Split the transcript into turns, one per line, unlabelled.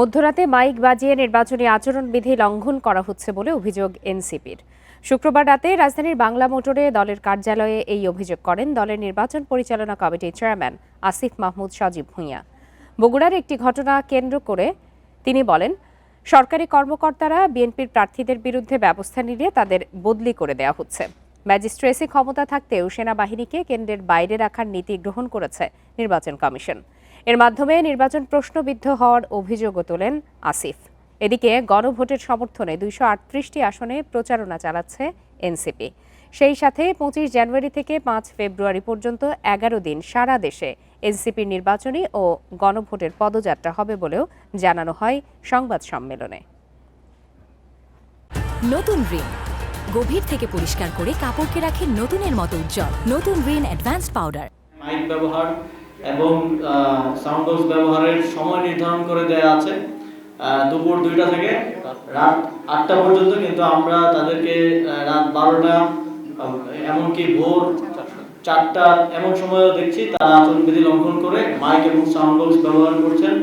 মধ্যরাতে মাইক বাজিয়ে নির্বাচনী আচরণবিধি লঙ্ঘন করা হচ্ছে বলে অভিযোগ এনসিপির। শুক্রবার রাতে রাজধানীর বাংলা মোটরে দলের কার্যালয়ে এই অভিযোগ করেন দলের নির্বাচন পরিচালনা কমিটির চেয়ারম্যান আসিফ মাহমুদ সজীব ভূঁইয়া। বগুড়ার একটি ঘটনা কেন্দ্র করে তিনি বলেন, সরকারি কর্মকর্তারা বিএনপির প্রার্থীদের বিরুদ্ধে ব্যবস্থা নিলে তাদের বদলি করে দেওয়া হচ্ছে। ম্যাজিস্ট্রেসি ক্ষমতা থাকতেও সেনাবাহিনীকে কেন্দ্রের বাইরে রাখার নীতি গ্রহণ করেছে নির্বাচন কমিশন। এর মাধ্যমে নির্বাচন প্রশ্নবিদ্ধ হওয়ার অভিযোগও তোলেন আসিফ। এদিকে গণভোটের সমর্থনে 238টি আসনে প্রচারণা চালাচ্ছে এনসিপি। সেই সাথে 25 জানুয়ারি থেকে 5 ফেব্রুয়ারি পর্যন্ত 11 দিন সারা দেশে এনসিপির নির্বাচনী ও গণভোটের পদযাত্রা হবে বলেও জানানো হয় সংবাদ সম্মেলনে।
নতুন রিন গভীর থেকে পরিষ্কার করে কাপড়কে রাখে নতুনের মতো উজ্জ্বল। নতুন রিন অ্যাডভান্স পাউডার।
মাইক ব্যবহার এবং সাউন্ড বক্স ব্যবহারের সময় নির্ধারণ করে দেওয়া আছে দুপুর 2টা থেকে রাত 8টা পর্যন্ত, কিন্তু আমরা তাদেরকে রাত 12টা এমনকি ভোর 4টা এমন সময়ও দেখছি তারা আচরণবিধি লঙ্ঘন করে মাইক এবং সাউন্ড বক্স ব্যবহার করছেন।